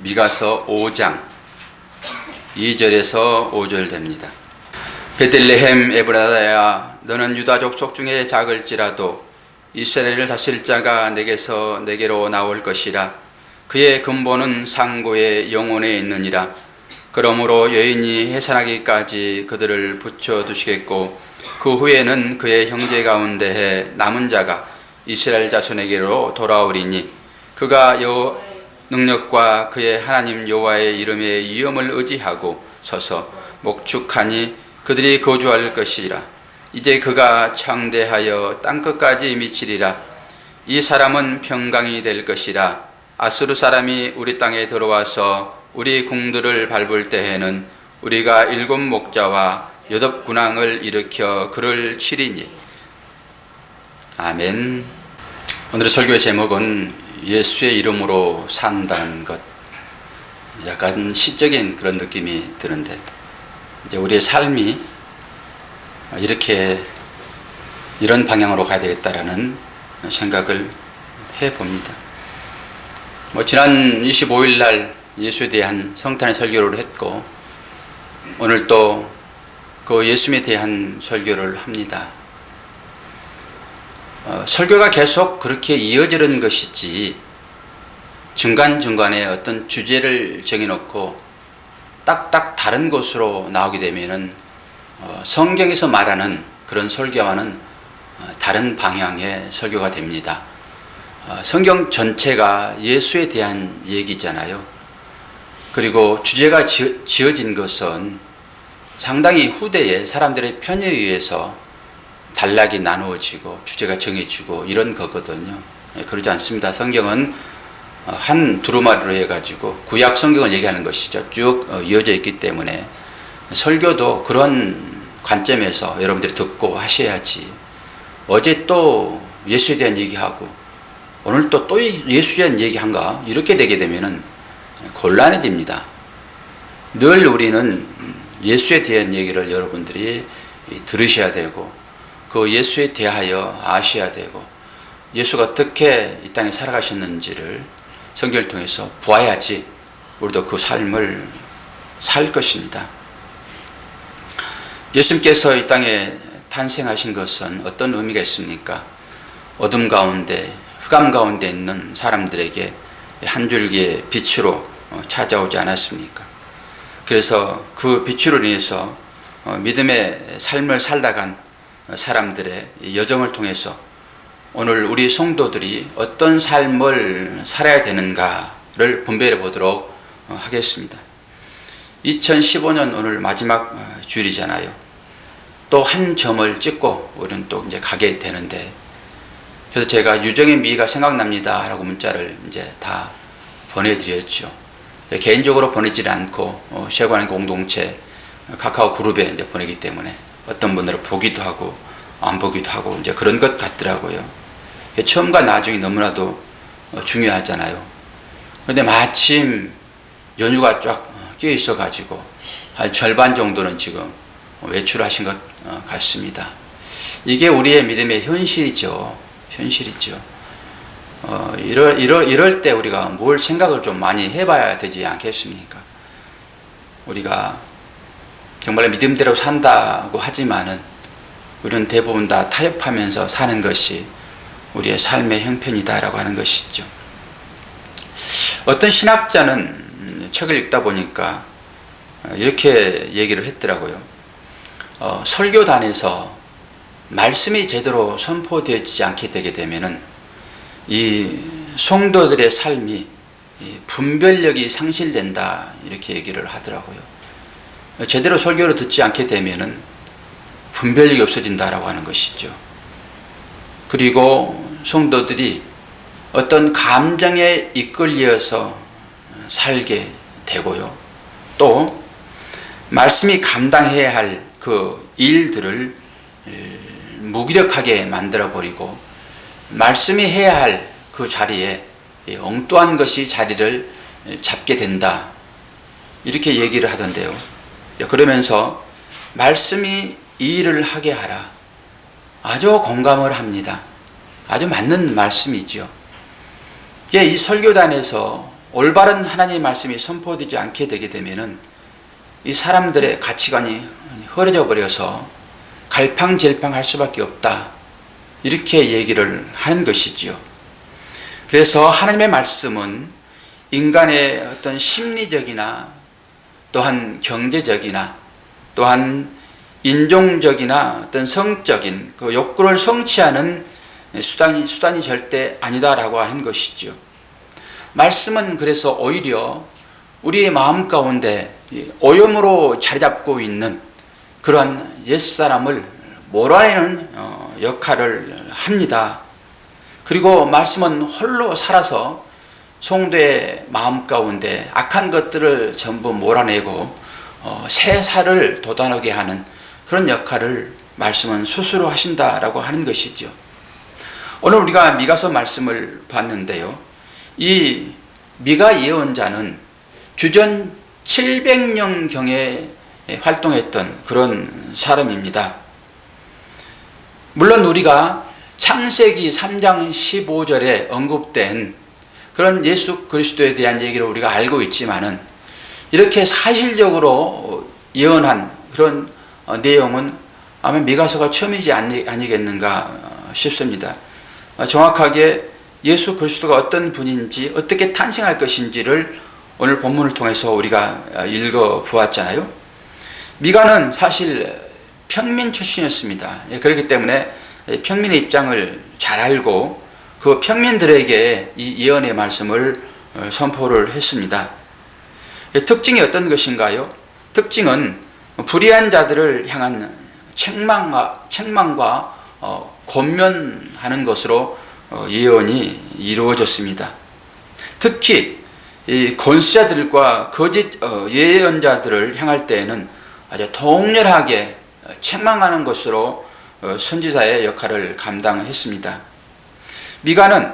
미가서 5장 2절에서 5절 됩니다. 베들레헴 에브라다야, 너는 유다족 속 중에 작을지라도 이스라엘을 다스릴 자가 내게로 나올 것이라. 그의 근본은 상고의 영혼에 있느니라. 그러므로 여인이 해산하기까지 그들을 붙여두시겠고 그 후에는 그의 형제 가운데에 남은 자가 이스라엘 자손에게로 돌아오리니 그가 능력과 그의 하나님 여호와의 이름의 위엄을 의지하고 서서 목축하니 그들이 거주할 것이라. 이제 그가 창대하여 땅끝까지 미치리라. 이 사람은 평강이 될 것이라. 아수르 사람이 우리 땅에 들어와서 우리 궁들을 밟을 때에는 우리가 7 목자와 8 군왕을 일으켜 그를 치리니. 아멘. 오늘의 설교의 제목은 예수의 이름으로 산다는 것. 약간 시적인 그런 느낌이 드는데, 이제 우리의 삶이 이런 방향으로 가야 되겠다라는 생각을 해봅니다. 지난 25일 날 예수에 대한 성탄의 설교를 했고, 오늘 또 그 예수님에 대한 설교를 합니다. 설교가 계속 그렇게 이어지는 것이지, 중간중간에 어떤 주제를 정해놓고 딱딱 다른 곳으로 나오게 되면은 성경에서 말하는 그런 설교와는 다른 방향의 설교가 됩니다. 성경 전체가 예수에 대한 얘기잖아요. 그리고 주제가 지어진 것은 상당히 후대에 사람들의 편에 의해서 단락이 나누어지고 주제가 정해지고 이런 거거든요. 그러지 않습니다. 성경은 한 두루마리로 해가지고 구약 성경을 얘기하는 것이죠. 쭉 이어져 있기 때문에 설교도 그런 관점에서 여러분들이 듣고 하셔야지, 어제 또 예수에 대한 얘기하고 오늘 또 예수에 대한 얘기한가 이렇게 되게 되면은 곤란해집니다. 늘 우리는 예수에 대한 얘기를 여러분들이 들으셔야 되고, 그 예수에 대하여 아셔야 되고, 예수가 어떻게 이 땅에 살아가셨는지를 성경을 통해서 보아야지 우리도 그 삶을 살 것입니다. 예수님께서 이 땅에 탄생하신 것은 어떤 의미가 있습니까? 어둠 가운데, 흑암 가운데 있는 사람들에게 한 줄기의 빛으로 찾아오지 않았습니까? 그래서 그 빛으로 인해서 믿음의 삶을 살다간 사람들의 여정을 통해서 오늘 우리 성도들이 어떤 삶을 살아야 되는가를 분별해 보도록 하겠습니다. 2015년 오늘 마지막 주일이잖아요. 또 한 점을 찍고 우리는 또 이제 가게 되는데, 그래서 제가 유정의 미가 생각납니다 라고 문자를 이제 다 보내드렸죠. 개인적으로 보내지 않고 쉐관의 공동체 카카오 그룹에 이제 보내기 때문에 어떤 분들은 보기도 하고 안 보기도 하고 이제 그런 것 같더라고요. 처음과 나중이 너무나도 중요하잖아요. 근데 마침 연휴가 쫙 끼어 있어 가지고 한 절반 정도는 지금 외출하신 것 같습니다. 이게 우리의 믿음의 현실이죠. 이럴 때 우리가 뭘 생각을 좀 많이 해봐야 되지 않겠습니까? 우리가 정말 믿음대로 산다고 하지만은 우리는 대부분 다 타협하면서 사는 것이 우리의 삶의 형편이다라고 하는 것이죠. 어떤 신학자는 책을 읽다 보니까 이렇게 얘기를 했더라고요. 설교단에서 말씀이 제대로 선포되지 않게 되게 되면은 이 성도들의 삶이 분별력이 상실된다, 이렇게 얘기를 하더라고요. 제대로 설교를 듣지 않게 되면은 분별력이 없어진다라고 하는 것이죠. 그리고 성도들이 어떤 감정에 이끌려서 살게 되고요. 또 말씀이 감당해야 할 그 일들을 무기력하게 만들어버리고, 말씀이 해야 할 그 자리에 엉뚱한 것이 자리를 잡게 된다, 이렇게 얘기를 하던데요. 그러면서 말씀이 이 일을 하게 하라, 아주 공감을 합니다. 아주 맞는 말씀이죠. 이 설교단에서 올바른 하나님의 말씀이 선포되지 않게 되게 되면은 이 사람들의 가치관이 흐려져 버려서 갈팡질팡할 수밖에 없다. 이렇게 얘기를 하는 것이지요. 그래서 하나님의 말씀은 인간의 어떤 심리적이나 또한 경제적이나 또한 인종적이나 어떤 성적인 그 욕구를 성취하는 수단이 절대 아니다라고 하는 것이죠. 말씀은 그래서 오히려 우리의 마음 가운데 오염으로 자리 잡고 있는 그러한 옛사람을 몰아내는 역할을 합니다. 그리고 말씀은 홀로 살아서 성도의 마음 가운데 악한 것들을 전부 몰아내고 새 살을 돋아나게 하는 그런 역할을 말씀은 스스로 하신다라고 하는 것이죠. 오늘 우리가 미가서 말씀을 봤는데요. 이 미가 예언자는 주전 700년경에 활동했던 그런 사람입니다. 물론 우리가 창세기 3장 15절에 언급된 그런 예수 그리스도에 대한 얘기를 우리가 알고 있지만은 이렇게 사실적으로 예언한 그런 내용은 아마 미가서가 처음이지 아니겠는가 싶습니다. 정확하게 예수 그리스도가 어떤 분인지 어떻게 탄생할 것인지를 오늘 본문을 통해서 우리가 읽어 보았잖아요. 미가는 사실 평민 출신이었습니다. 그렇기 때문에 평민의 입장을 잘 알고 그 평민들에게 이 예언의 말씀을 선포를 했습니다. 특징이 어떤 것인가요? 특징은 불의한 자들을 향한 책망과 권면하는 것으로 예언이 이루어졌습니다. 특히 이 권세자들과 거짓 예언자들을 향할 때에는 아주 통렬하게 책망하는 것으로 선지자의 역할을 감당했습니다. 미가는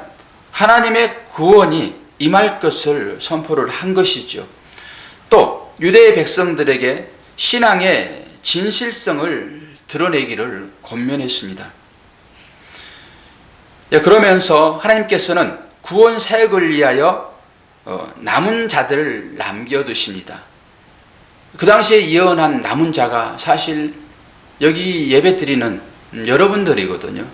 하나님의 구원이 임할 것을 선포를 한 것이죠. 또 유대의 백성들에게 신앙의 진실성을 드러내기를 권면했습니다. 그러면서 하나님께서는 구원 사역을 위하여 남은 자들을 남겨두십니다. 그 당시에 예언한 남은 자가 사실 여기 예배 드리는 여러분들이거든요.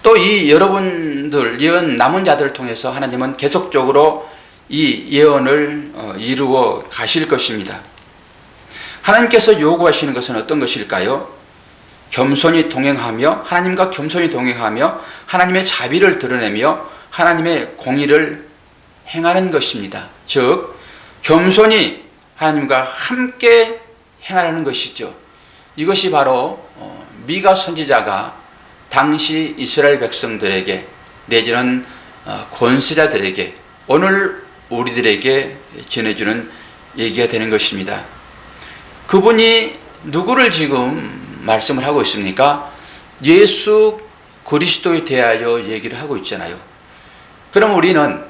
또 이 여러분들 예언 남은 자들을 통해서 하나님은 계속적으로 이 예언을 이루어 가실 것입니다. 하나님께서 요구하시는 것은 어떤 것일까요? 겸손히 동행하며 하나님과 겸손히 동행하며 하나님의 자비를 드러내며 하나님의 공의를 행하는 것입니다. 즉 겸손히 하나님과 함께 행하라는 것이죠. 이것이 바로 미가 선지자가 당시 이스라엘 백성들에게 내지는 권세자들에게 오늘 우리들에게 전해주는 얘기가 되는 것입니다. 그분이 누구를 지금 말씀을 하고 있습니까? 예수 그리스도에 대하여 얘기를 하고 있잖아요. 그럼 우리는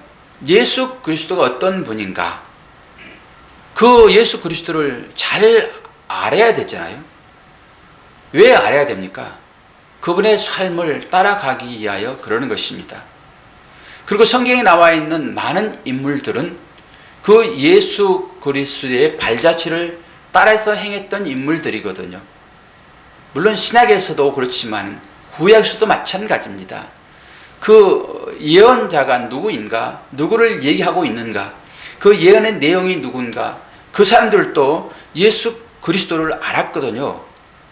예수 그리스도가 어떤 분인가? 그 예수 그리스도를 잘 알아야 되잖아요. 왜 알아야 됩니까? 그분의 삶을 따라가기 위하여 그러는 것입니다. 그리고 성경에 나와 있는 많은 인물들은 그 예수 그리스도의 발자취를 따라서 행했던 인물들이거든요. 물론 신약에서도 그렇지만 구약에서도 마찬가지입니다. 그 예언자가 누구인가? 누구를 얘기하고 있는가? 그 예언의 내용이 누군가? 그 사람들도 예수 그리스도를 알았거든요.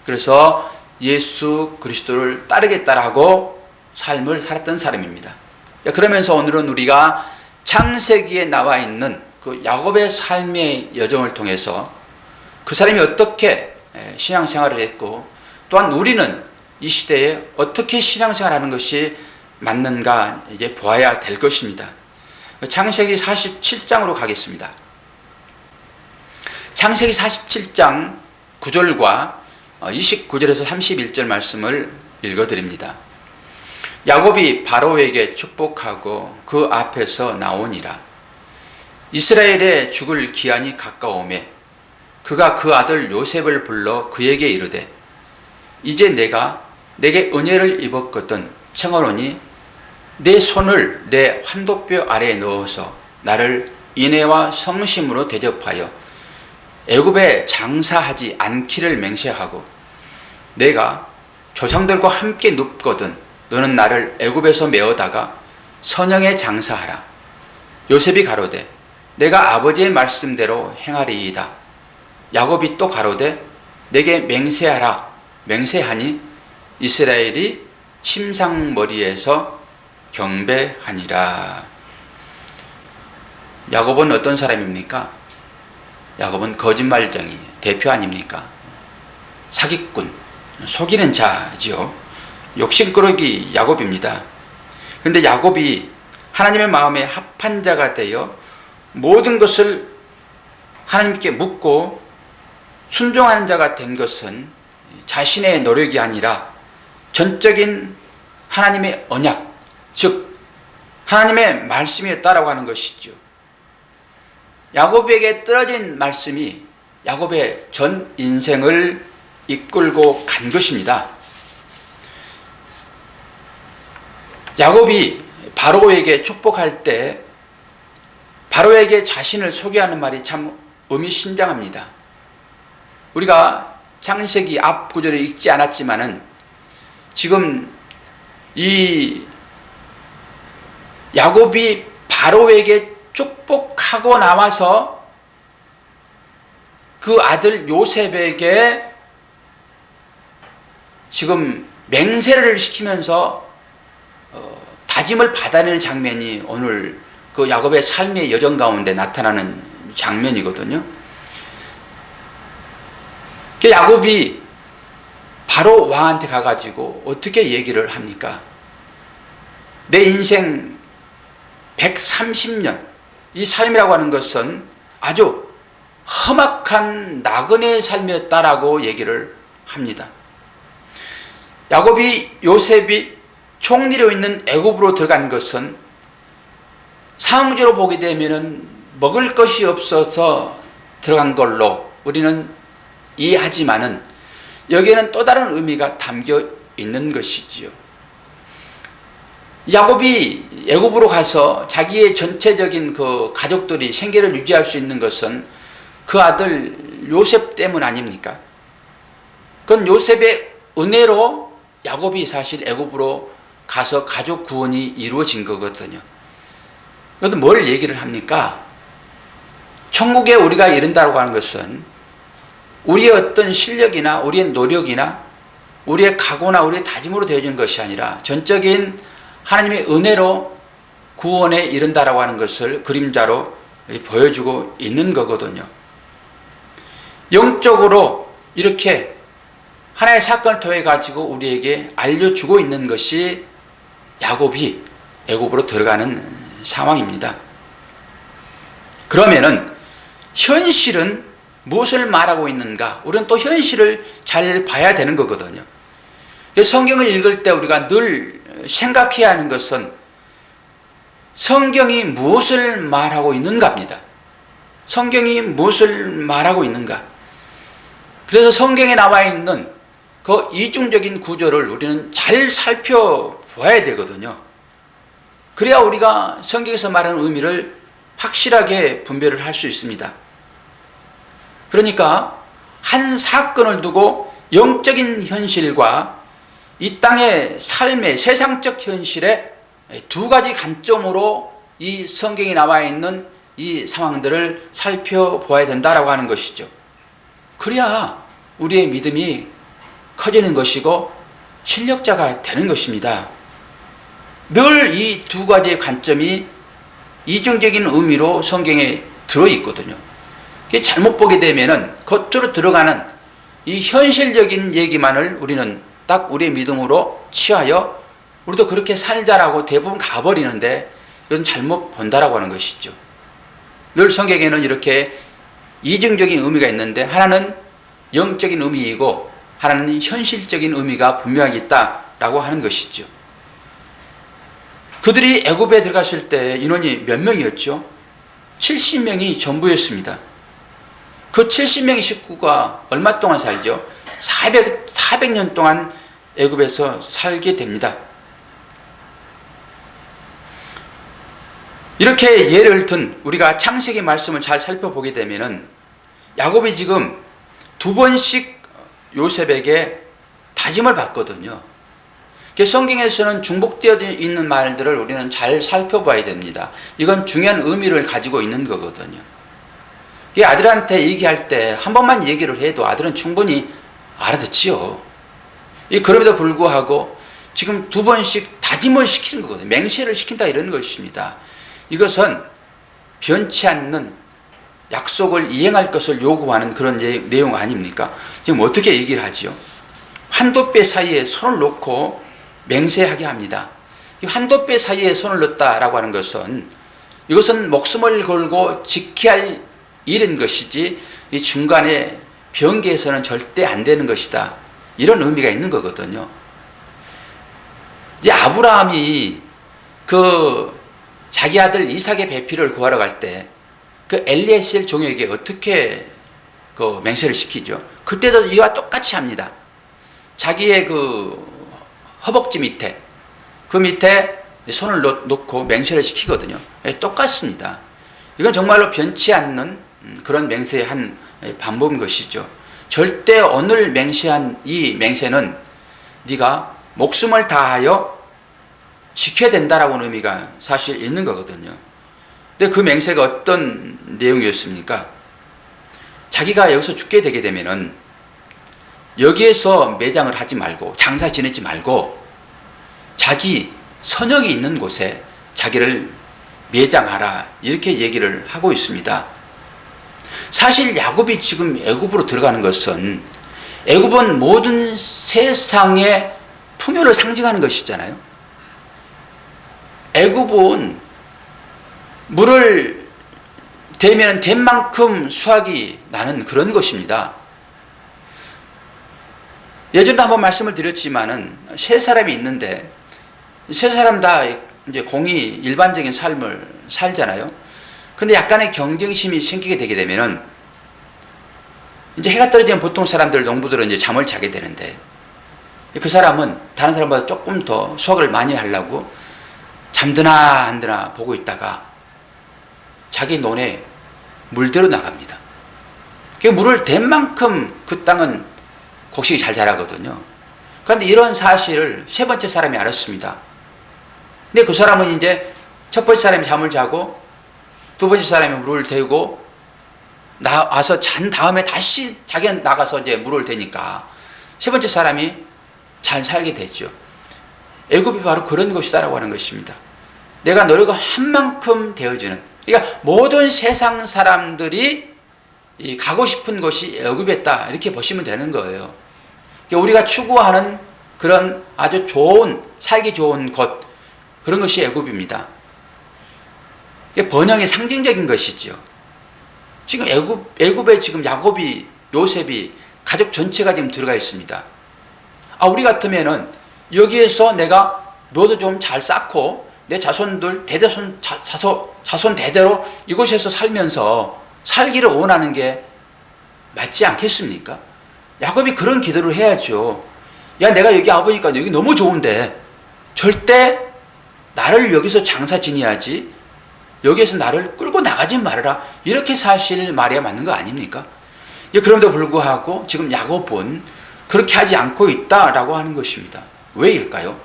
그래서 예수 그리스도를 따르겠다라고 삶을 살았던 사람입니다. 그러면서 오늘은 우리가 창세기에 나와 있는 그 야곱의 삶의 여정을 통해서 그 사람이 어떻게 신앙생활을 했고 또한 우리는 이 시대에 어떻게 신앙생활하는 것이 맞는가 이제 보아야 될 것입니다. 창세기 47장으로 가겠습니다. 창세기 47장 9절과 29절에서 31절 말씀을 읽어드립니다. 야곱이 바로에게 축복하고 그 앞에서 나오니라. 이스라엘의 죽을 기한이 가까우매 그가 그 아들 요셉을 불러 그에게 이르되 이제 내가 내게 은혜를 입었거든 청하노니 내 손을 내 환도뼈 아래에 넣어서 나를 인애와 성심으로 대접하여 애굽에 장사하지 않기를 맹세하고 내가 조상들과 함께 눕거든 너는 나를 애굽에서 메어다가 선영에 장사하라. 요셉이 가로되 내가 아버지의 말씀대로 행하리이다. 야곱이 또 가로되 내게 맹세하라. 맹세하니 이스라엘이 침상머리에서 경배하니라. 야곱은 어떤 사람입니까? 야곱은 거짓말쟁이 대표 아닙니까? 사기꾼, 속이는 자지요. 욕심꾸러기 야곱입니다. 그런데 야곱이 하나님의 마음에 합한 자가 되어 모든 것을 하나님께 묻고 순종하는 자가 된 것은 자신의 노력이 아니라 전적인 하나님의 언약, 즉 하나님의 말씀이었다라고 하는 것이죠. 야곱에게 떨어진 말씀이 야곱의 전 인생을 이끌고 간 것입니다. 야곱이 바로에게 축복할 때 바로에게 자신을 소개하는 말이 참 의미심장합니다. 우리가 창세기 앞 구절을 읽지 않았지만은 지금 이 야곱이 바로에게 축복하고 나와서 그 아들 요셉에게 지금 맹세를 시키면서 다짐을 받아내는 장면이 오늘 그 야곱의 삶의 여정 가운데 나타나는 장면이거든요. 야곱이 바로 왕한테 가가지고 어떻게 얘기를 합니까? 내 인생 130년 이 삶이라고 하는 것은 아주 험악한 나그네의 삶이었다라고 얘기를 합니다. 야곱이 요셉이 총리로 있는 애굽으로 들어간 것은 상황적으로 보게 되면은 먹을 것이 없어서 들어간 걸로 우리는 이해하지만은 여기에는 또 다른 의미가 담겨 있는 것이지요. 야곱이 애굽으로 가서 자기의 전체적인 그 가족들이 생계를 유지할 수 있는 것은 그 아들 요셉 때문 아닙니까? 그건 요셉의 은혜로 야곱이 사실 애굽으로 가서 가족 구원이 이루어진 거거든요. 그런데 뭘 얘기를 합니까? 천국에 우리가 이른다고 하는 것은 우리의 어떤 실력이나 우리의 노력이나 우리의 각오나 우리의 다짐으로 되어지는 것이 아니라 전적인 하나님의 은혜로 구원에 이른다라고 하는 것을 그림자로 보여주고 있는 거거든요. 영적으로 이렇게 하나의 사건을 통해 가지고 우리에게 알려주고 있는 것이 야곱이 애굽으로 들어가는 상황입니다. 그러면은 현실은 무엇을 말하고 있는가? 우리는 또 현실을 잘 봐야 되는 거거든요. 성경을 읽을 때 우리가 늘 생각해야 하는 것은 성경이 무엇을 말하고 있는가입니다. 성경이 무엇을 말하고 있는가? 그래서 성경에 나와 있는 그 이중적인 구조를 우리는 잘 살펴봐야 되거든요. 그래야 우리가 성경에서 말하는 의미를 확실하게 분별을 할 수 있습니다. 그러니까 한 사건을 두고 영적인 현실과 이 땅의 삶의 세상적 현실의 두 가지 관점으로 이 성경에 나와 있는 이 상황들을 살펴봐야 된다라고 하는 것이죠. 그래야 우리의 믿음이 커지는 것이고 실력자가 되는 것입니다. 늘 이 두 가지의 관점이 이중적인 의미로 성경에 들어있거든요. 잘못 보게 되면은 겉으로 들어가는 이 현실적인 얘기만을 우리는 딱 우리의 믿음으로 취하여 우리도 그렇게 살자라고 대부분 가버리는데 이건 잘못 본다라고 하는 것이죠. 늘 성경에는 이렇게 이중적인 의미가 있는데 하나는 영적인 의미이고 하나는 현실적인 의미가 분명하게 있다라고 하는 것이죠. 그들이 애굽에 들어갔을 때 인원이 몇 명이었죠? 70명이 전부였습니다. 그 70명의 식구가 얼마 동안 살죠? 400년 동안 애굽에서 살게 됩니다. 이렇게 예를 든 우리가 창세기 말씀을 잘 살펴보게 되면은 야곱이 지금 두 번씩 요셉에게 다짐을 받거든요. 성경에서는 중복되어 있는 말들을 우리는 잘 살펴봐야 됩니다. 이건 중요한 의미를 가지고 있는 거거든요. 이 아들한테 얘기할 때 한 번만 얘기를 해도 아들은 충분히 알아듣지요. 그럼에도 불구하고 지금 두 번씩 다짐을 시키는 거거든요. 맹세를 시킨다 이런 것입니다. 이것은 변치 않는 약속을 이행할 것을 요구하는 그런 내용 아닙니까? 지금 어떻게 얘기를 하지요? 한도 뼈 사이에 손을 놓고 맹세하게 합니다. 한도 뼈 사이에 손을 넣었다라고 하는 것은 이것은 목숨을 걸고 지켜야 할 일인 것이지 이 중간에 변개해서는 절대 안 되는 것이다. 이런 의미가 있는 거거든요. 이제 아브라함이 자기 아들 이삭의 배필을 구하러 갈 때 엘리에셀 종에게 어떻게 맹세를 시키죠? 그때도 이와 똑같이 합니다. 자기의 허벅지 밑에 밑에 손을 놓고 맹세를 시키거든요. 똑같습니다. 이건 정말로 변치 않는 그런 맹세의 한 방법인 것이죠. 절대 오늘 맹세한 이 맹세는 네가 목숨을 다하여 지켜야 된다라는 의미가 사실 있는 거거든요. 근데 그 맹세가 어떤 내용이었습니까? 자기가 여기서 죽게 되게 되면은 여기에서 매장을 하지 말고 장사 지내지 말고 자기 선역이 있는 곳에 자기를 매장하라 이렇게 얘기를 하고 있습니다. 사실 야곱이 지금 애굽으로 들어가는 것은 애굽은 모든 세상의 풍요를 상징하는 것이잖아요. 애굽은 물을 대면 된 만큼 수확이 나는 그런 것입니다. 예전에 한번 말씀을 드렸지만은 세 사람이 있는데 세 사람 다 이제 공이 일반적인 삶을 살잖아요. 근데 약간의 경쟁심이 생기게 되게 되면은 이제 해가 떨어지면 보통 사람들, 농부들은 이제 잠을 자게 되는데 그 사람은 다른 사람보다 조금 더 수확을 많이 하려고 잠드나 안 드나 보고 있다가 자기 논에 물대로 나갑니다. 그 물을 댄 만큼 그 땅은 곡식이 잘 자라거든요. 그런데 이런 사실을 세 번째 사람이 알았습니다. 근데 그 사람은 이제 첫 번째 사람이 잠을 자고 두 번째 사람이 물을 대고 와서 잔 다음에 다시 자기는 나가서 이제 물을 대니까 세 번째 사람이 잘 살게 되죠. 애굽이 바로 그런 것이다라고 하는 것입니다. 내가 노력을 한 만큼 되어지는, 그러니까 모든 세상 사람들이 가고 싶은 곳이 애굽이었다 이렇게 보시면 되는 거예요. 그러니까 우리가 추구하는 그런 아주 좋은 살기 좋은 곳, 그런 것이 애굽입니다. 번영의 상징적인 것이죠. 지금 애굽에 지금 야곱이, 요셉이 가족 전체가 지금 들어가 있습니다. 우리 같으면은 여기에서 내가 묘도 좀 잘 쌓고 내 자손들 자손 대대로 이곳에서 살면서 살기를 원하는 게 맞지 않겠습니까? 야곱이 그런 기도를 해야죠. 야, 내가 여기 와보니까 여기 너무 좋은데 절대 나를 여기서 장사 지내야지, 여기에서 나를 끌고 나가지 말아라, 이렇게 사실 말해야 맞는 거 아닙니까? 그럼에도 불구하고 지금 야곱은 그렇게 하지 않고 있다라고 하는 것입니다. 왜일까요?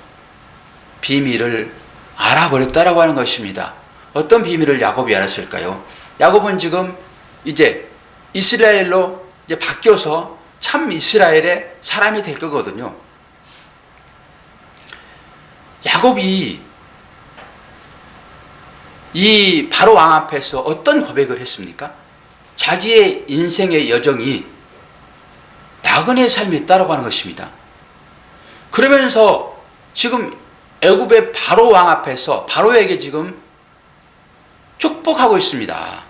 비밀을 알아버렸다라고 하는 것입니다. 어떤 비밀을 야곱이 알았을까요? 야곱은 지금 이제 이스라엘로 이제 바뀌어서 참 이스라엘의 사람이 될 거거든요. 야곱이 이 바로 왕 앞에서 어떤 고백을 했습니까? 자기의 인생의 여정이 나그네의 삶이 있다라고 하는 것입니다. 그러면서 지금 애굽의 바로 왕 앞에서 바로에게 지금 축복하고 있습니다.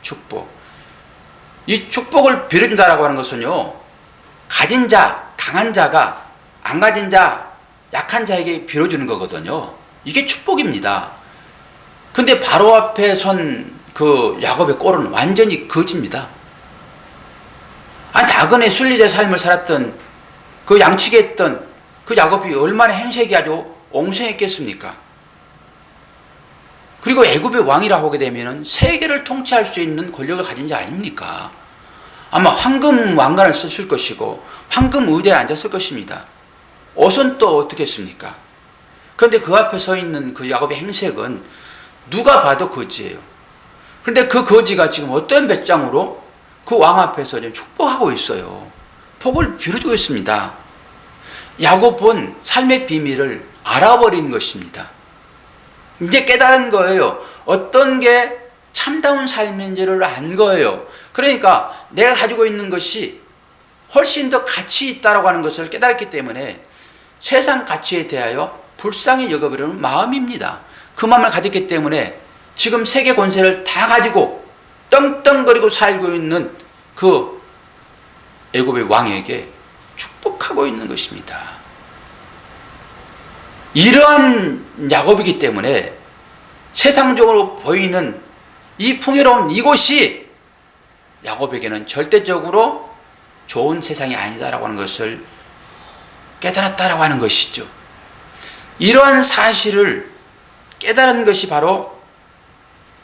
축복. 이 축복을 빌어준다라고 하는 것은요, 가진 자, 강한 자가 안 가진 자, 약한 자에게 빌어주는 거거든요. 이게 축복입니다. 근데 바로 앞에 선 그 야곱의 꼴은 완전히 거지입니다. 나그네 순리자의 삶을 살았던 그 양치기 했던 그 야곱이 얼마나 행색이 아주 옹성했겠습니까? 그리고 애굽의 왕이라고 하게 되면 세계를 통치할 수 있는 권력을 가진 자 아닙니까? 아마 황금 왕관을 썼을 것이고 황금 의자에 앉았을 것입니다. 옷은 또 어떻게 했습니까? 그런데 그 앞에 서 있는 그 야곱의 행색은 누가 봐도 거지예요. 그런데 그 거지가 지금 어떤 배짱으로 그 왕 앞에서 지금 축복하고 있어요. 복을 빌어주고 있습니다. 야곱은 삶의 비밀을 알아버린 것입니다. 이제 깨달은 거예요. 어떤 게 참다운 삶인지를 안 거예요. 그러니까 내가 가지고 있는 것이 훨씬 더 가치 있다고 하는 것을 깨달았기 때문에 세상 가치에 대하여 불쌍히 여겨버리는 마음입니다. 그 마음을 가졌기 때문에 지금 세계 권세를 다 가지고 떵떵거리고 살고 있는 그 애굽의 왕에게 축복하고 있는 것입니다. 이러한 야곱이기 때문에 세상적으로 보이는 이 풍요로운 이곳이 야곱에게는 절대적으로 좋은 세상이 아니다라고 하는 것을 깨달았다라고 하는 것이죠. 이러한 사실을 깨달은 것이 바로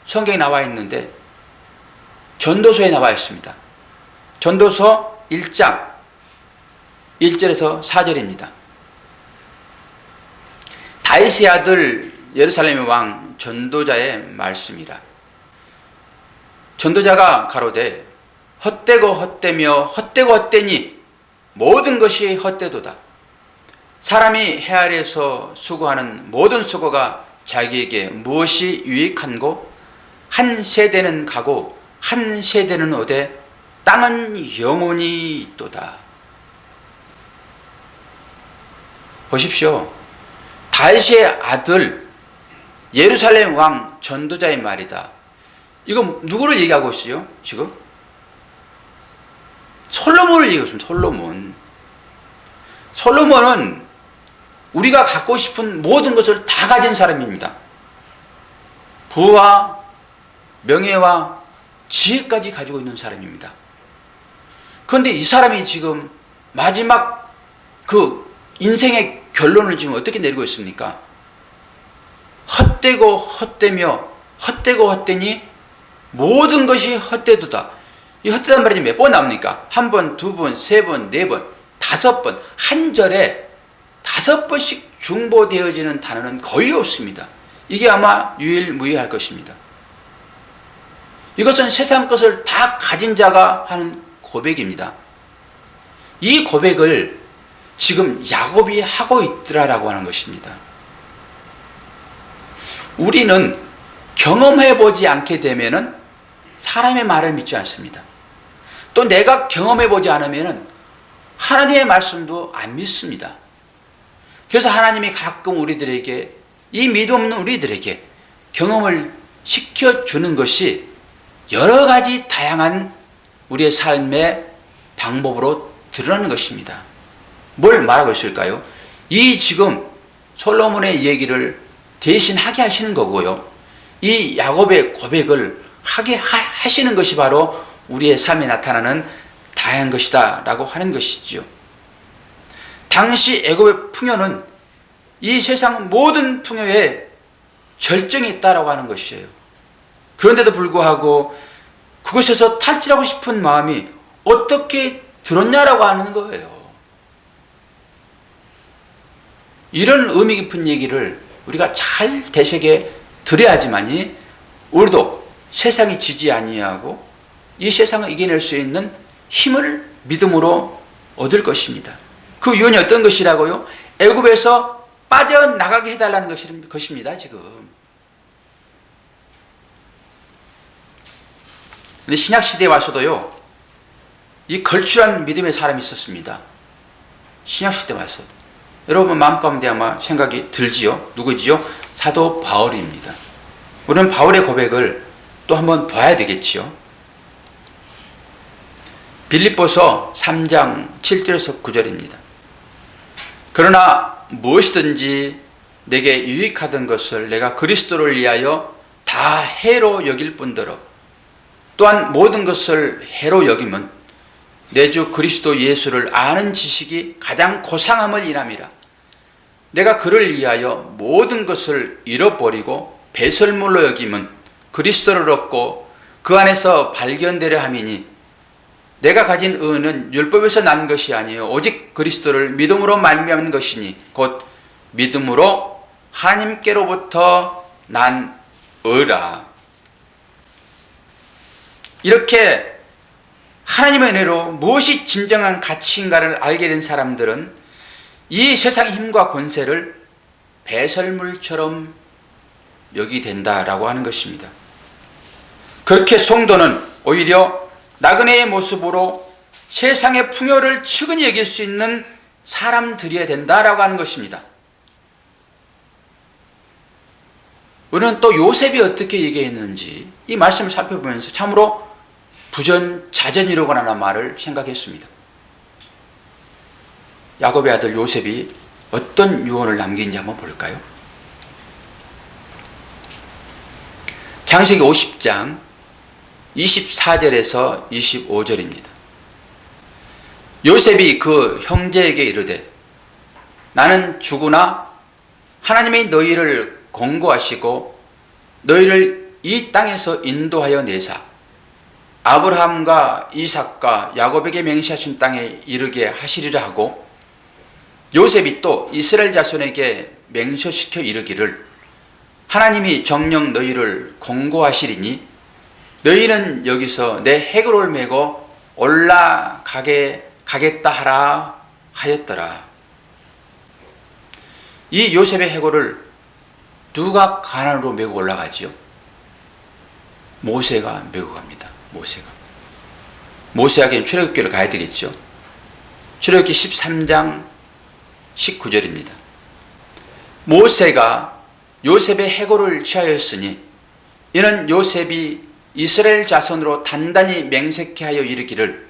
성경에 나와 있는데 전도서에 나와 있습니다. 전도서 1장 1절에서 4절입니다. 다윗의 아들 예루살렘의 왕 전도자의 말씀이라. 전도자가 가로되 헛되고 헛되며 헛되고 헛되니 모든 것이 헛되도다. 사람이 해 아래에서 수고하는 모든 수고가 자기에게 무엇이 유익한고? 한 세대는 가고 한 세대는 오되 땅은 영원히 있도다. 보십시오. 다윗의 아들 예루살렘 왕 전도자의 말이다. 이거 누구를 얘기하고 있어요? 지금? 솔로몬을 얘기하고 있습니다. 솔로몬은 우리가 갖고 싶은 모든 것을 다 가진 사람입니다. 부와 명예와 지혜까지 가지고 있는 사람입니다. 그런데 이 사람이 지금 마지막 그 인생의 결론을 지금 어떻게 내리고 있습니까? 헛되고 헛되며 헛되고 헛되니 모든 것이 헛되도다. 이 헛되단 말이 몇 번 나옵니까? 한 번, 두 번, 세 번, 네 번, 다섯 번. 한 절에 5번씩 중보되어지는 단어는 거의 없습니다. 이게 아마 유일무이할 것입니다. 이것은 세상 것을 다 가진 자가 하는 고백입니다. 이 고백을 지금 야곱이 하고 있더라라고 하는 것입니다. 우리는 경험해보지 않게 되면은 사람의 말을 믿지 않습니다. 또 내가 경험해보지 않으면은 하나님의 말씀도 안 믿습니다. 그래서 하나님이 가끔 우리들에게, 이 믿음 없는 우리들에게 경험을 시켜주는 것이 여러 가지 다양한 우리의 삶의 방법으로 드러나는 것입니다. 뭘 말하고 있을까요? 이 지금 솔로몬의 얘기를 대신 하게 하시는 거고요. 이 야곱의 고백을 하게 하시는 것이 바로 우리의 삶에 나타나는 다양한 것이다 라고 하는 것이죠. 당시 애굽의 풍요는 이 세상 모든 풍요에 절정이 있다라고 하는 것이에요. 그런데도 불구하고 그것에서 탈출하고 싶은 마음이 어떻게 들었냐라고 하는 거예요. 이런 의미 깊은 얘기를 우리가 잘 되새겨 드려야지만이 우리도 세상이 지지 아니하고 이 세상을 이겨낼 수 있는 힘을 믿음으로 얻을 것입니다. 그 유언이 어떤 것이라고요? 애굽에서 빠져나가게 해달라는 것입니다. 지금. 근데 신약시대에 와서도요, 이 걸출한 믿음의 사람이 있었습니다. 신약시대에 와서. 여러분 마음 가운데 아마 생각이 들지요? 누구지요? 사도 바울입니다. 우리는 바울의 고백을 또 한번 봐야 되겠지요. 빌립보서 3장 7절에서 9절입니다. 그러나 무엇이든지 내게 유익하던 것을 내가 그리스도를 위하여 다 해로 여길 뿐더러 또한 모든 것을 해로 여김은 내 주 그리스도 예수를 아는 지식이 가장 고상함을 인함이라. 내가 그를 위하여 모든 것을 잃어버리고 배설물로 여김은 그리스도를 얻고 그 안에서 발견되려 함이니 내가 가진 의는 율법에서 난 것이 아니요 오직 그리스도를 믿음으로 말미암은 것이니 곧 믿음으로 하나님께로부터 난 의라. 이렇게 하나님의 은혜로 무엇이 진정한 가치인가를 알게 된 사람들은 이 세상의 힘과 권세를 배설물처럼 여기 된다라고 하는 것입니다. 그렇게 성도는 오히려 나그네의 모습으로 세상의 풍요를 측은히 여길 수 있는 사람들이어야 된다라고 하는 것입니다. 우리는 또 요셉이 어떻게 얘기했는지 이 말씀을 살펴보면서 참으로 부전자전이라고 하는 말을 생각했습니다. 야곱의 아들 요셉이 어떤 유언을 남긴지 한번 볼까요? 창세기 50장 24절에서 25절입니다. 요셉이 그 형제에게 이르되 나는 죽으나 하나님이 너희를 공고하시고 너희를 이 땅에서 인도하여 내사 아브라함과 이삭과 야곱에게 맹세하신 땅에 이르게 하시리라 하고 요셉이 또 이스라엘 자손에게 맹세시켜 이르기를 하나님이 정녕 너희를 공고하시리니 너희는 여기서 내 해골을 메고 올라가겠다 하라 하였더라. 이 요셉의 해골을 누가 가난으로 메고 올라가지요? 모세가 메고 갑니다. 모세에게는 출애굽기를 가야 되겠죠. 출애굽기 13장 19절입니다. 모세가 요셉의 해골을 취하였으니 이는 요셉이 이스라엘 자손으로 단단히 맹세케 하여 이르기를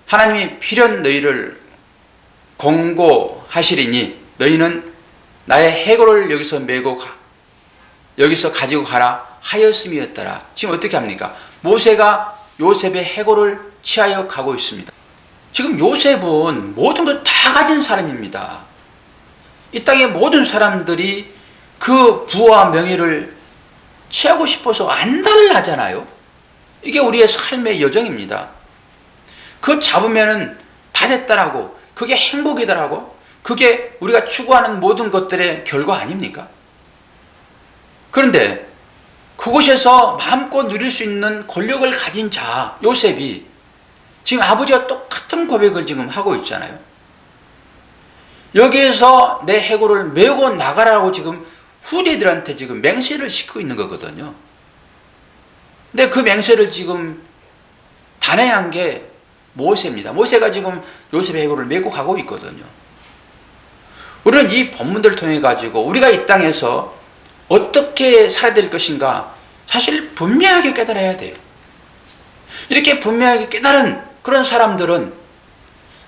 하나님이 필연 너희를 공고하시리니 너희는 나의 해골을 여기서 메고 여기서 가지고 가라 하였음이었더라. 지금 어떻게 합니까? 모세가 요셉의 해골을 취하여 가고 있습니다. 지금 요셉은 모든 걸 다 가진 사람입니다. 이 땅의 모든 사람들이 그 부와 명예를 취하고 싶어서 안달을 하잖아요. 이게 우리의 삶의 여정입니다. 그거 잡으면은 다 됐다라고, 그게 행복이다라고, 그게 우리가 추구하는 모든 것들의 결과 아닙니까? 그런데 그곳에서 마음껏 누릴 수 있는 권력을 가진 자 요셉이 지금 아버지와 똑같은 고백을 지금 하고 있잖아요. 여기에서 내 해골을 메고 나가라고 지금 후대들한테 지금 맹세를 시키고 있는 거거든요. 근데 그 맹세를 지금 단행한 게 모세입니다. 모세가 지금 요셉의 해골을 메고 가고 있거든요. 우리는 이 본문들을 통해 가지고 우리가 이 땅에서 어떻게 살아야 될 것인가 사실 분명하게 깨달아야 돼요. 이렇게 분명하게 깨달은 그런 사람들은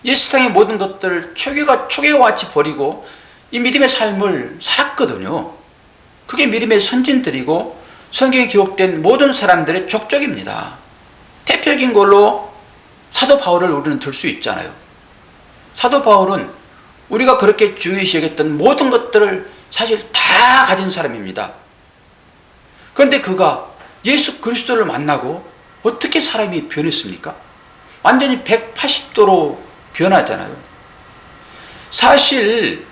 이 세상의 모든 것들을 초계와 같이 버리고 이 믿음의 삶을 살았거든요. 그게 믿음의 선진들이고 성경에 기록된 모든 사람들의 족적입니다. 대표적인 걸로 사도 바울을 우리는 들 수 있잖아요. 사도 바울은 우리가 그렇게 중요시 여겼던 모든 것들을 사실 다 가진 사람입니다. 그런데 그가 예수 그리스도를 만나고 어떻게 사람이 변했습니까? 완전히 180도로 변하잖아요. 사실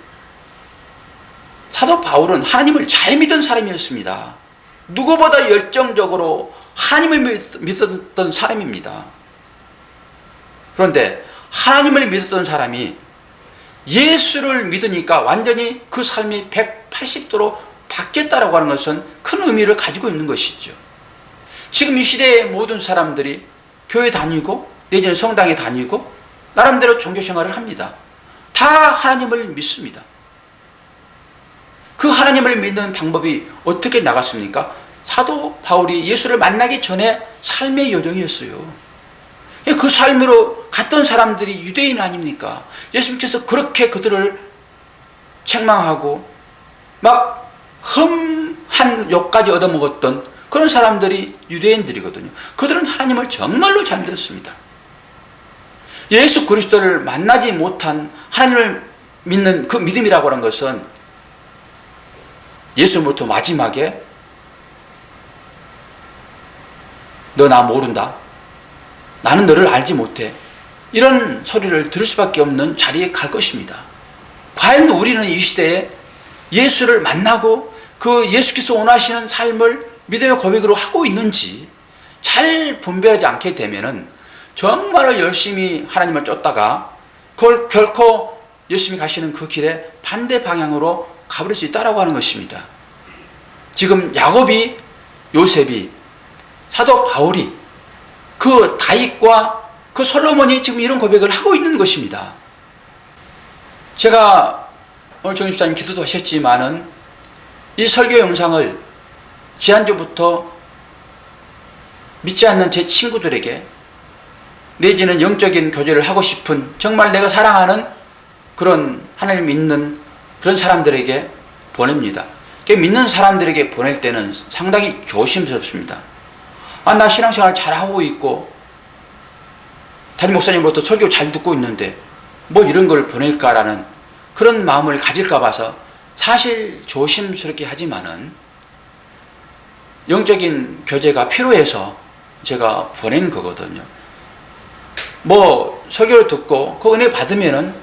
사도 바울은 하나님을 잘 믿은 사람이었습니다. 누구보다 열정적으로 하나님을 믿었던 사람입니다. 그런데 하나님을 믿었던 사람이 예수를 믿으니까 완전히 그 삶이 180도로 바뀌었다라고 하는 것은 큰 의미를 가지고 있는 것이죠. 지금 이 시대의 모든 사람들이 교회 다니고 내지는 성당에 다니고 나름대로 종교생활을 합니다. 다 하나님을 믿습니다. 그 하나님을 믿는 방법이 어떻게 나갔습니까? 사도 바울이 예수를 만나기 전에 삶의 여정이었어요. 그 삶으로 갔던 사람들이 유대인 아닙니까? 예수님께서 그렇게 그들을 책망하고 막 흠한 욕까지 얻어먹었던 그런 사람들이 유대인들이거든요. 그들은 하나님을 정말로 잘 믿었습니다. 예수 그리스도를 만나지 못한 하나님을 믿는 그 믿음이라고 하는 것은 예수님부터 마지막에 너 나 모른다, 나는 너를 알지 못해, 이런 소리를 들을 수밖에 없는 자리에 갈 것입니다. 과연 우리는 이 시대에 예수를 만나고 그 예수께서 원하시는 삶을 믿음의 고백으로 하고 있는지 잘 분별하지 않게 되면은 정말로 열심히 하나님을 쫓다가 그걸 결코 열심히 가시는 그 길에 반대 방향으로 가버릴 수 있다라고 하는 것입니다. 지금 야곱이, 요셉이, 사도 바울이, 그 다윗과 그 솔로몬이 지금 이런 고백을 하고 있는 것입니다. 제가 오늘 정 집사님 기도도 하셨지만은 이 설교 영상을 지난주부터 믿지 않는 제 친구들에게 내지는 영적인 교제를 하고 싶은, 정말 내가 사랑하는 그런 하나님 믿는 그런 사람들에게 보냅니다. 믿는 사람들에게 보낼 때는 상당히 조심스럽습니다. 나 신앙생활 잘하고 있고 담임 목사님으로부터 설교 잘 듣고 있는데 뭐 이런 걸 보낼까라는 그런 마음을 가질까 봐서 사실 조심스럽게 하지만은 영적인 교제가 필요해서 제가 보낸 거거든요. 뭐 설교를 듣고 그 은혜 받으면은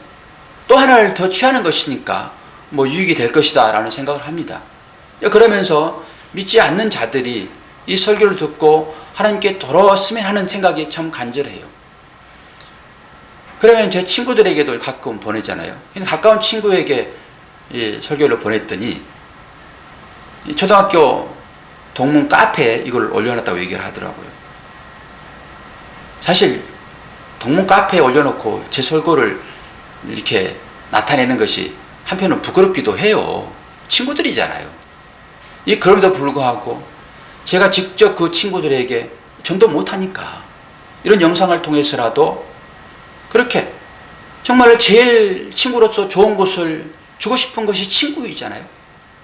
또 하나를 더 취하는 것이니까 뭐 유익이 될 것이다 라는 생각을 합니다. 그러면서 믿지 않는 자들이 이 설교를 듣고 하나님께 돌아왔으면 하는 생각이 참 간절해요. 그러면 제 친구들에게도 가끔 보내잖아요. 가까운 친구에게 이 설교를 보냈더니 초등학교 동문 카페에 이걸 올려놨다고 얘기를 하더라고요. 사실 동문 카페에 올려놓고 제 설교를 이렇게 나타내는 것이 한편은 부끄럽기도 해요. 친구들이잖아요. 그럼에도 불구하고 제가 직접 그 친구들에게 전도 못하니까 이런 영상을 통해서라도 그렇게 정말 제일 친구로서 좋은 것을 주고 싶은 것이 친구이잖아요.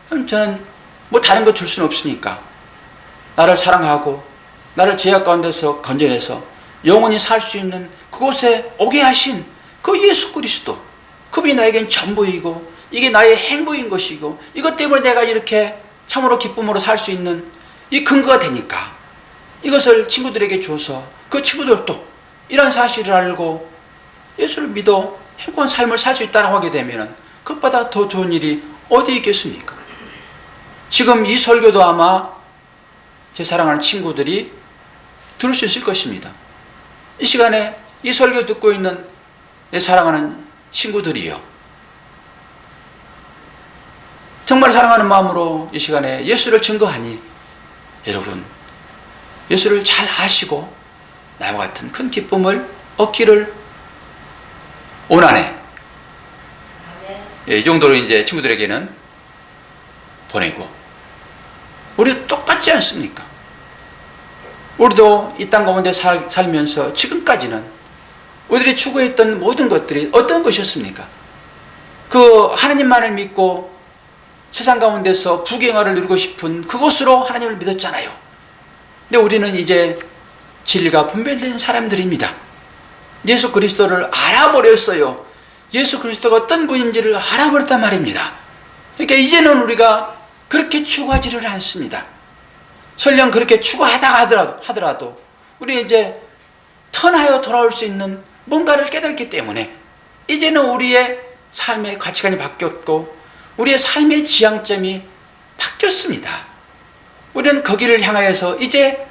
그럼 저는 뭐 다른 거 줄 수는 없으니까 나를 사랑하고 나를 죄악 가운데서 건져내서 영원히 살 수 있는 그곳에 오게 하신 그 예수 그리스도, 그분이 나에겐 전부이고 이게 나의 행복인 것이고 이것 때문에 내가 이렇게 참으로 기쁨으로 살 수 있는 이 근거가 되니까 이것을 친구들에게 줘서 그 친구들도 이런 사실을 알고 예수를 믿어 행복한 삶을 살 수 있다고 하게 되면 그것보다 더 좋은 일이 어디 있겠습니까? 지금 이 설교도 아마 제 사랑하는 친구들이 들을 수 있을 것입니다. 이 시간에 이 설교 듣고 있는 내 사랑하는 친구들이요, 정말 사랑하는 마음으로 이 시간에 예수를 증거하니 여러분 예수를 잘 아시고 나와 같은 큰 기쁨을 얻기를 원하네. 이 정도로 이제 친구들에게는 보내고, 우리도 똑같지 않습니까? 우리도 이 땅 가운데 살면서 지금까지는 우리들이 추구했던 모든 것들이 어떤 것이었습니까? 그 하나님만을 믿고 세상 가운데서 부귀영화를 누리고 싶은 그것으로 하나님을 믿었잖아요. 근데 우리는 이제 진리가 분별된 사람들입니다. 예수 그리스도를 알아버렸어요. 예수 그리스도가 어떤 분인지를 알아버렸단 말입니다. 그러니까 이제는 우리가 그렇게 추구하지를 않습니다. 설령 그렇게 추구하다가 하더라도 우리 이제 턴하여 돌아올 수 있는 뭔가를 깨달았기 때문에 이제는 우리의 삶의 가치관이 바뀌었고 우리의 삶의 지향점이 바뀌었습니다. 우리는 거기를 향하여서 이제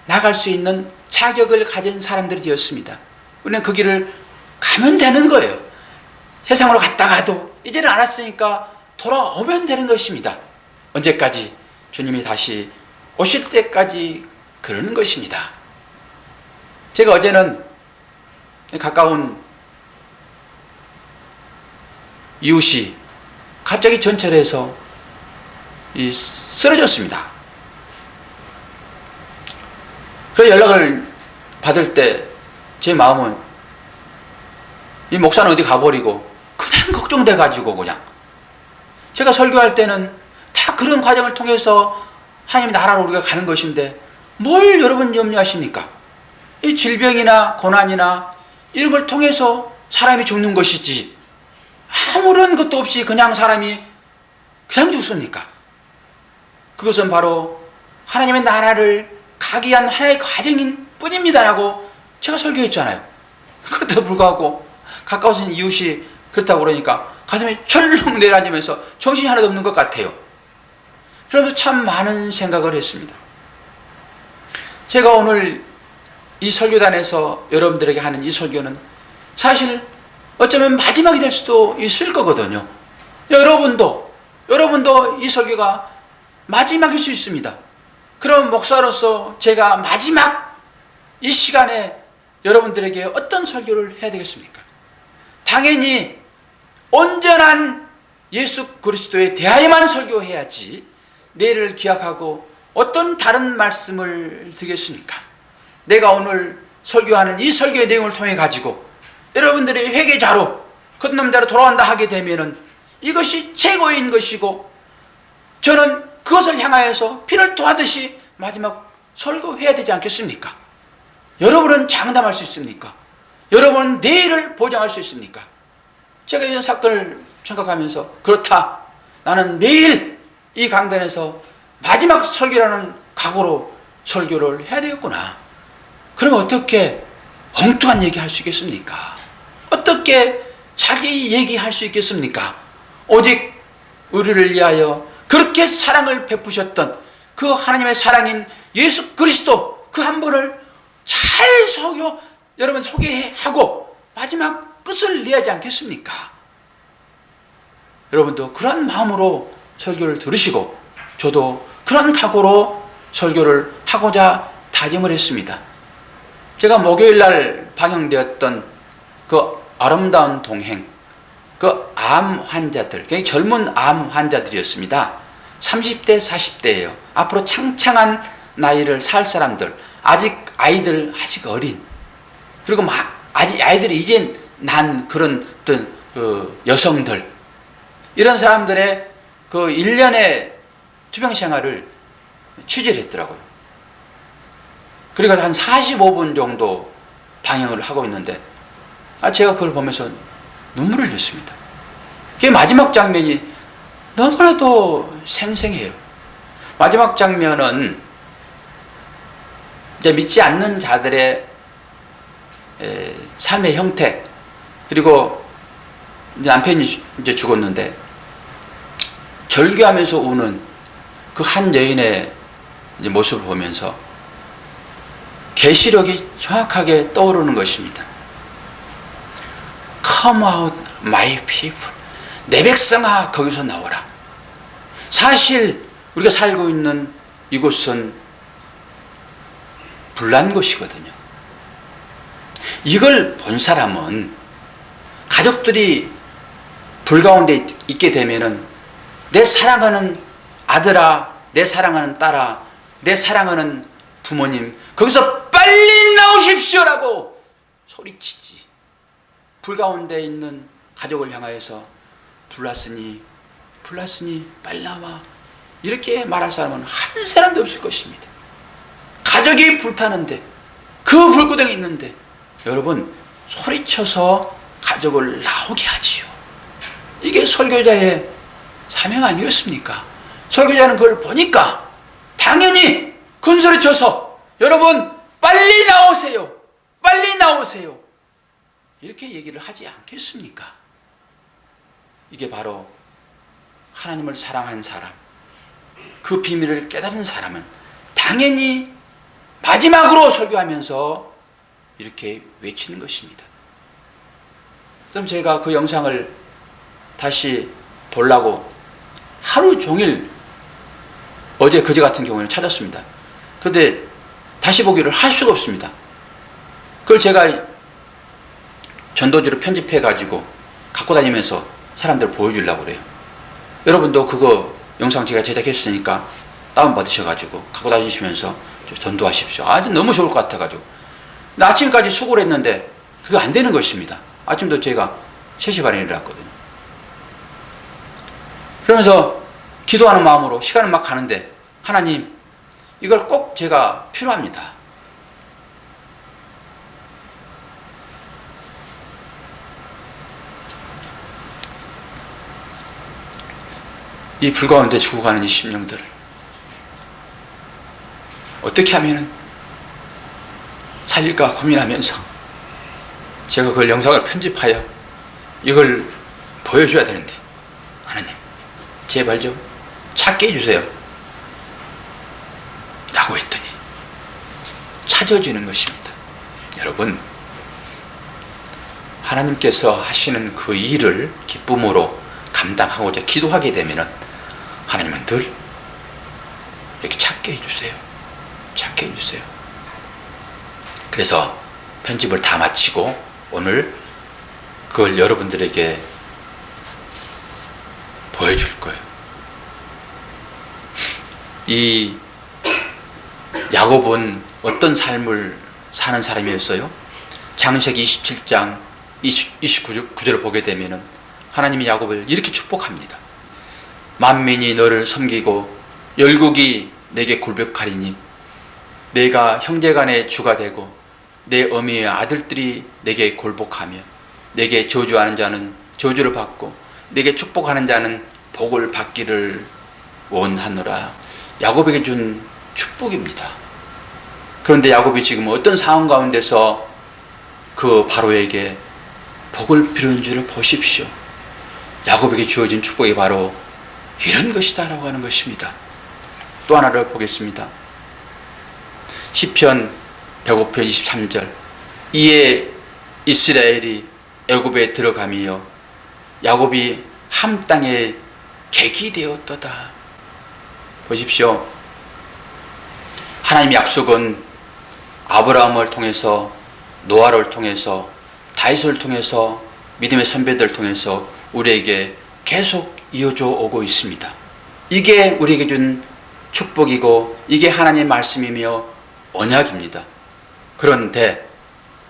나갈 수 있는 자격을 가진 사람들이 되었습니다. 우리는 그 길을 가면 되는 거예요. 세상으로 갔다가도 이제는 알았으니까 돌아오면 되는 것입니다. 언제까지? 주님이 다시 오실 때까지 그러는 것입니다. 제가 어제는 가까운 이웃이 갑자기 전철에서 쓰러졌습니다. 그래서 연락을 받을 때 제 마음은 이 목사는 어디 가버리고 그냥 걱정돼가지고 그냥 제가 설교할 때는 다 그런 과정을 통해서 하나님 나라로 우리가 가는 것인데 뭘 여러분 염려하십니까? 이 질병이나 고난이나 이런 걸 통해서 사람이 죽는 것이지 아무런 것도 없이 그냥 사람이 그냥 죽습니까? 그것은 바로 하나님의 나라를 가기 위한 하나의 과정인 뿐입니다라고 제가 설교했잖아요. 그런데도 불구하고 가까워진 이웃이 그렇다고 그러니까 가슴이 철렁 내려앉으면서 정신이 하나도 없는 것 같아요. 그러면서 참 많은 생각을 했습니다. 제가 오늘 이 설교단에서 여러분들에게 하는 이 설교는 사실 어쩌면 마지막이 될 수도 있을 거거든요. 여러분도 이 설교가 마지막일 수 있습니다. 그럼 목사로서 제가 마지막 이 시간에 여러분들에게 어떤 설교를 해야 되겠습니까? 당연히 온전한 예수 그리스도에 대하여만 설교해야지 내일을 기약하고 어떤 다른 말씀을 드리겠습니까? 내가 오늘 설교하는 이 설교의 내용을 통해 가지고 여러분들이 회개자로 거듭남자로 돌아간다 하게 되면은 이것이 최고인 것이고 저는 그것을 향하여서 피를 토하듯이 마지막 설교해야 되지 않겠습니까? 여러분은 장담할 수 있습니까? 여러분은 내일을 보장할 수 있습니까? 제가 이런 사건을 생각하면서 그렇다, 나는 매일 이 강단에서 마지막 설교라는 각오로 설교를 해야 되겠구나. 그러면 어떻게 엉뚱한 얘기 할 수 있겠습니까? 어떻게 자기 얘기할 수 있겠습니까? 오직 우리를 위하여 그렇게 사랑을 베푸셨던 그 하나님의 사랑인 예수 그리스도 그 한 분을 잘 여러분 소개하고 마지막 끝을 내야지 않겠습니까? 여러분도 그런 마음으로 설교를 들으시고 저도 그런 각오로 설교를 하고자 다짐을 했습니다. 제가 목요일날 방영되었던 그 아름다운 동행, 그 암 환자들, 굉장히 젊은 암 환자들이었습니다. 30대, 40대예요. 앞으로 창창한 나이를 살 사람들, 아이들 아직 어린, 그리고 아직 아이들이 이제 난 그런 어떤 여성들, 이런 사람들의 그 1년의 투병 생활을 취재를 했더라고요. 그러니까 한 45분 정도 방영을 하고 있는데 제가 그걸 보면서 눈물을 흘렸습니다. 그 마지막 장면이 너무나도 생생해요. 마지막 장면은 이제 믿지 않는 자들의 삶의 형태, 그리고 이제 남편이 이제 죽었는데 절규하면서 우는 그 한 여인의 이제 모습을 보면서 계시록이 정확하게 떠오르는 것입니다. Come out, my people. 내 백성아, 거기서 나오라. 사실 우리가 살고 있는 이곳은 불난 곳이거든요. 이걸 본 사람은 가족들이 불 가운데 있게 되면은 내 사랑하는 아들아, 내 사랑하는 딸아, 내 사랑하는 부모님, 거기서 빨리 나오십시오라고 소리치지. 불 가운데 있는 가족을 향하여서 불났으니 빨리 나와, 이렇게 말할 사람은 한 사람도 없을 것입니다. 가족이 불타는데, 그 불구덩이 있는데 여러분 소리쳐서 가족을 나오게 하지요. 이게 설교자의 사명 아니겠습니까? 설교자는 그걸 보니까 당연히 큰 소리쳐서 여러분 빨리 나오세요, 빨리 나오세요, 이렇게 얘기를 하지 않겠습니까? 이게 바로 하나님을 사랑한 사람, 그 비밀을 깨달은 사람은 당연히 마지막으로 설교하면서 이렇게 외치는 것입니다. 그럼 제가 그 영상을 다시 보려고 하루 종일 어제 그제 같은 경우에는 찾았습니다. 그런데 다시 보기를 할 수가 없습니다. 그걸 제가 전도지로 편집해 가지고 갖고 다니면서 사람들 보여주려고 그래요. 여러분도 그거 영상 제가 제작했으니까 다운받으셔 가지고 갖고 다니시면서 전도하십시오. 너무 좋을 것 같아 가지고. 근데 아침까지 수고를 했는데 그거 안 되는 것입니다. 아침도 제가 3시 반에 일어났거든요. 그러면서 기도하는 마음으로 시간은 막 가는데, 하나님, 이걸 꼭 제가 필요합니다. 이 불 가운데 죽어가는 이 심령들을 어떻게 하면 살릴까 고민하면서 제가 그걸 영상을 편집하여 이걸 보여줘야 되는데, 하나님 제발 좀 찾게 해주세요 라고 했더니 찾아지는 것입니다. 여러분, 하나님께서 하시는 그 일을 기쁨으로 감당하고자 기도하게 되면 하나님은 늘 이렇게 찾게 해주세요. 찾게 해주세요. 그래서 편집을 다 마치고 오늘 그걸 여러분들에게 보여줄 거예요. 이 야곱은 어떤 삶을 사는 사람이었어요? 창세기 27장 29절을 보게 되면 하나님이 야곱을 이렇게 축복합니다. 만민이 너를 섬기고 열국이 내게 굴복하리니 내가 형제간의 주가 되고 내 어미의 아들들이 내게 굴복하며 내게 저주하는 자는 저주를 받고 내게 축복하는 자는 복을 받기를 원하노라. 야곱에게 준 축복입니다. 그런데 야곱이 지금 어떤 상황 가운데서 그 바로에게 복을 빌어준 줄을 보십시오. 야곱에게 주어진 축복이 바로 이런 것이다 라고 하는 것입니다. 또 하나를 보겠습니다. 시편 105편 23절, 이에 이스라엘이 애굽에 들어가며 야곱이 함 땅에 객이 되었도다. 보십시오. 하나님의 약속은 아브라함을 통해서, 노아를 통해서, 다윗을 통해서, 믿음의 선배들을 통해서 우리에게 계속 이어져 오고 있습니다. 이게 우리에게 준 축복이고 이게 하나님의 말씀이며 언약입니다. 그런데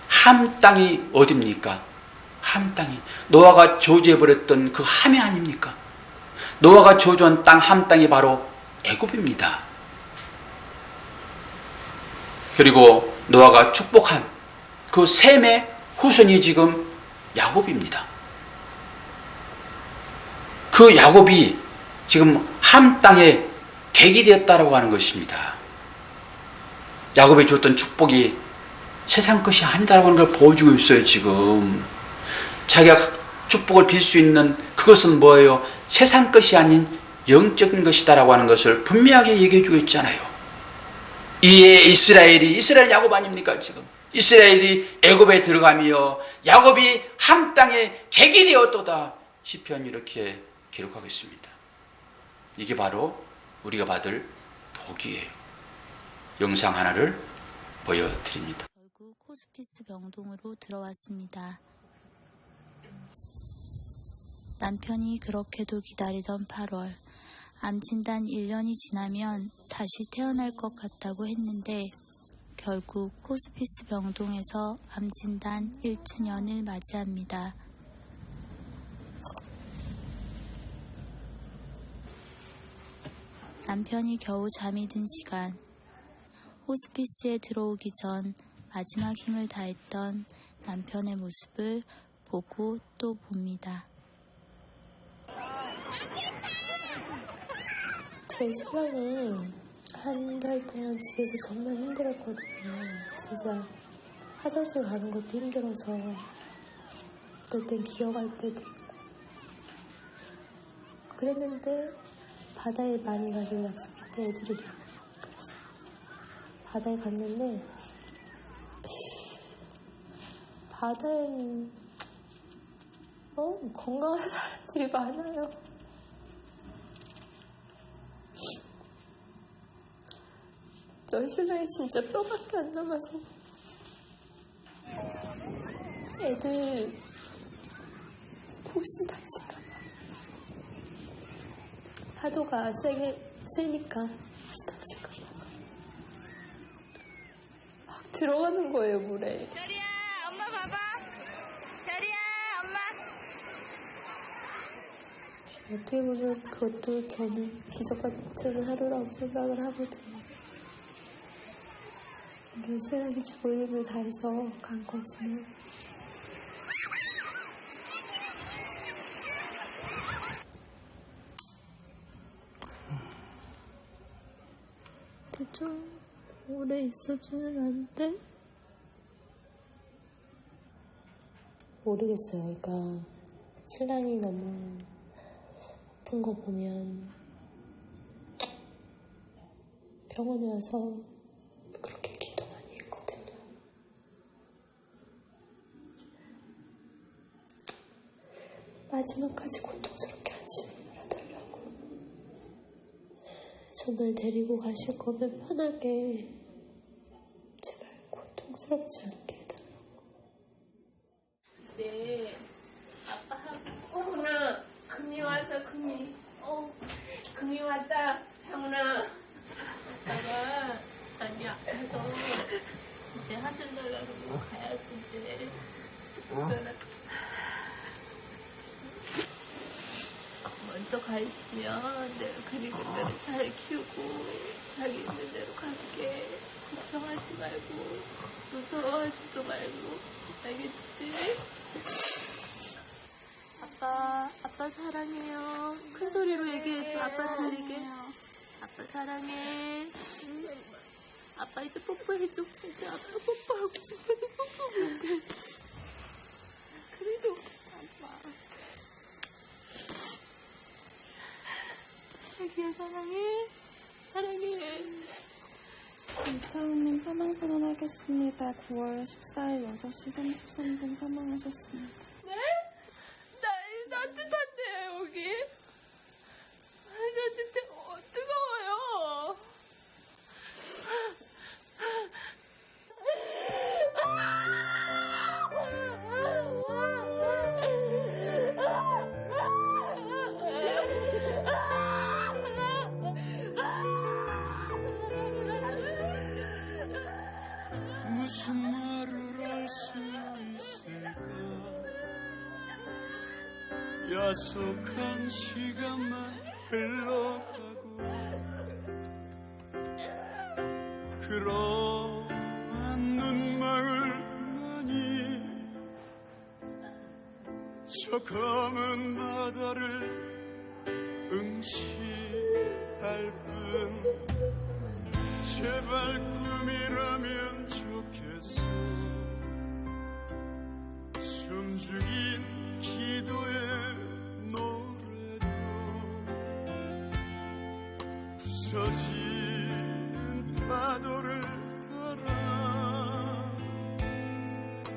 함 땅이 어디입니까? 함 땅이 노아가 저주해버렸던 그 함이 아닙니까? 노아가 저주한 땅, 함 땅이 바로 애굽입니다. 그리고 노아가 축복한 그 셈의 후손이 지금 야곱입니다. 그 야곱이 지금 함 땅에 객이 되었다라고 하는 것입니다. 야곱이 주었던 축복이 세상 것이 아니다라고 하는 걸 보여주고 있어요. 지금 자기가 축복을 빌 수 있는 그것은 뭐예요? 세상 것이 아닌 영적인 것이다라고 하는 것을 분명하게 얘기해주고 있잖아요. 이에 이스라엘 야곱 아닙니까? 지금 이스라엘이 애굽에 들어가며 야곱이 함 땅에 객이 되었도다. 시편이 이렇게 기록하고 있습니다. 이게 바로 우리가 받을 복이에요. 영상 하나를 보여드립니다. 결국 호스피스 병동으로 들어왔습니다. 남편이 그렇게도 기다리던 8월, 암 진단 1년이 지나면 다시 태어날 것 같다고 했는데 결국 호스피스 병동에서 암 진단 1주년을 맞이합니다. 남편이 겨우 잠이 든 시간, 호스피스에 들어오기 전 마지막 힘을 다했던 남편의 모습을 보고 또 봅니다. 제 신랑이 한 달 동안 집에서 정말 힘들었거든요. 진짜 화장실 가는 것도 힘들어서 어떨 땐 기어갈 때도 있고 그랬는데 바다에 많이 가기로 약속했대 애들이랑. 그래서 바다에 갔는데 바다엔 건강한 사람들이 많아요. 저희 신랑이 진짜 뼈밖에 안 남아서 애들 혹시 다칠까봐 파도가 세니까 혹시 다칠까봐 막 들어가는 거예요 물에. 별이야 엄마 봐봐. 별이야 엄마. 어떻게 보면 그것도 저는 기적 같은 하루라고 생각을 하거든요. 물론 신랑이 죽을 힘을 다해서 간 거지만 좀 오래 있어주면 안 돼? 모르겠어요. 그러니까 신랑이 너무 아픈 거 보면 병원에 와서 그렇게 기도 많이 했거든요. 마지막까지 고통스럽게 하지 말아달라고. 정말 데리고 가실 거면 편하게, 제발 고통스럽지 않게 해달라고. 네, 아빠하고. 어머나, 금이 와서 금이. 금이 왔다, 장훈아. 아빠가 많이 아파서 이제 하늘 나라로 가야지 이제. 먼저 가 있으면 내가 그리 그대로 잘 키우고 자기 있는 대로 갈게. 걱정하지 말고 무서워하지도 말고. 알겠지? 아빠 사랑해요. 큰 소리로 얘기해줘. 아빠 들리게. 아빠 사랑해. 응? 아빠 이제 뽀뽀해줘. 이제 아빠 뽀뽀하고 싶은데 뽀뽀 못해. 그래도 아빠. 자기야 사랑해. 사랑해. 이창훈님 사망선언하겠습니다. 9월 14일 6시 33분 사망하셨습니다. 네? 따뜻한데 여기? 뜨거워요. 무슨 말을 할 수 있을까? 야속한 시간만 흘러가고 그러한 눈망울만이 저 검은 바다를 응시할 뿐 제발 꿈이라면 좋겠어. 숨죽인 기도의 노래도 부서진 파도를 따라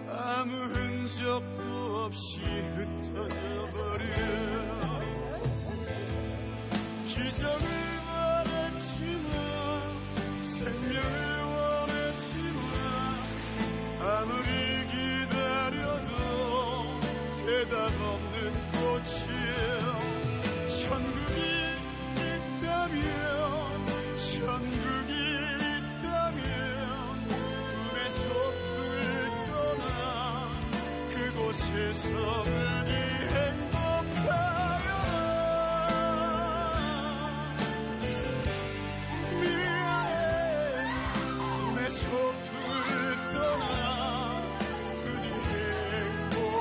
아무 흔적도 없이 흩어져 버려. 기적을 바랬지만 생명을 원했지만 아무리 기다려도 대답 없는 꽃이에요. 천국이 있다면 꿈의 속을 떠나 그곳에서 부디 행복하여. 꿈의 속을 떠나 부디 행복하여라.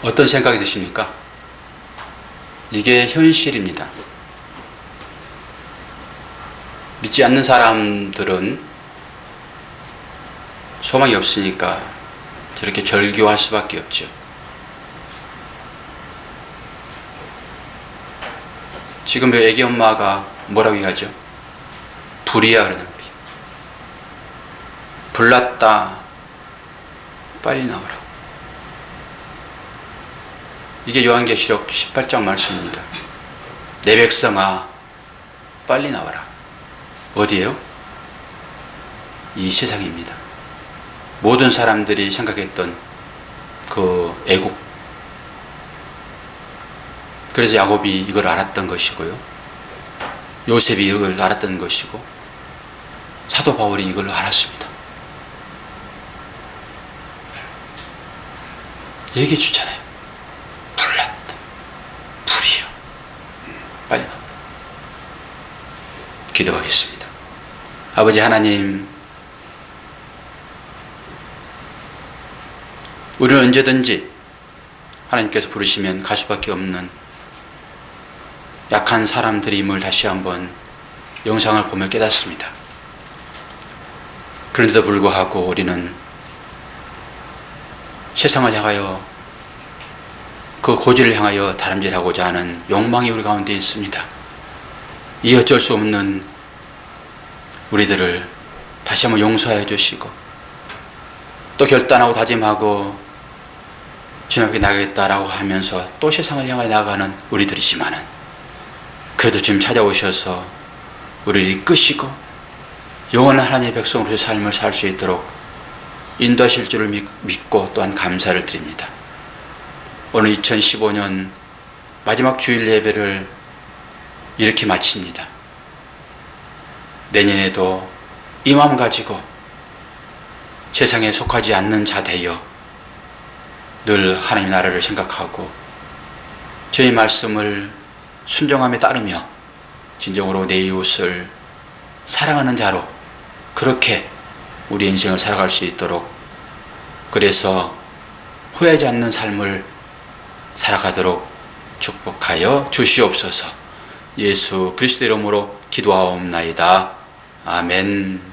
어떤 생각이 드십니까? 이게 현실입니다. 믿지 않는 사람들은 소망이 없으니까 저렇게 절규할 수밖에 없죠. 지금 애기 엄마가 뭐라고 얘기하죠? 불이야 그러잖아요. 불났다. 빨리 나오라. 이게 요한계시록 18장 말씀입니다. 내 백성아 빨리 나와라. 어디에요? 이 세상입니다. 모든 사람들이 생각했던 그 애국. 그래서 야곱이 이걸 알았던 것이고요. 요셉이 이걸 알았던 것이고 사도 바울이 이걸 알았습니다. 얘기해 주잖아요. 불났다. 불이요. 빨리 나와라. 기도하겠습니다. 아버지 하나님, 우리는 언제든지 하나님께서 부르시면 갈 수밖에 없는 약한 사람들임을 다시 한번 영상을 보며 깨닫습니다. 그런데도 불구하고 우리는 세상을 향하여 그 고지를 향하여 다름질하고자 하는 욕망이 우리 가운데 있습니다. 이 어쩔 수 없는 우리들을 다시 한번 용서해 주시고 또 결단하고 다짐하고 주님 앞에 나가겠다라고 하면서 또 세상을 향해 나가는 우리들이지만은 그래도 지금 찾아오셔서 우리를 이끄시고 영원한 하나님의 백성으로서의 삶을 살 수 있도록 인도하실 줄을 믿고 또한 감사를 드립니다. 오늘 2015년 마지막 주일 예배를 이렇게 마칩니다. 내년에도 이 마음 가지고 세상에 속하지 않는 자 되어 늘 하나님 나라를 생각하고 주의 말씀을 순종함에 따르며 진정으로 내 이웃을 사랑하는 자로 그렇게 우리 인생을 살아갈 수 있도록, 그래서 후회하지 않는 삶을 살아가도록 축복하여 주시옵소서. 예수 그리스도 이름으로 기도하옵나이다. 아멘.